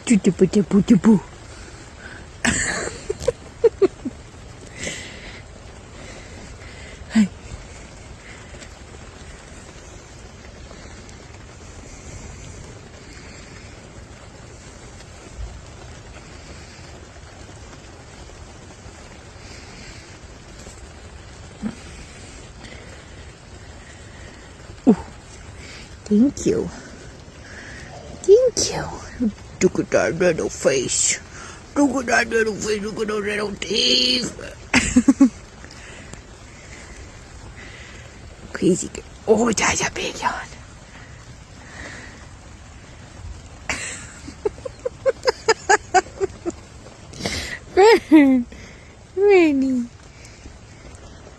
Choo-choo-choo-choo-choo. Hey. Thank you. Thank you. Look at that little face. Look at that little face. Look at those little teeth. Crazy girl. Oh, that's a big yawn.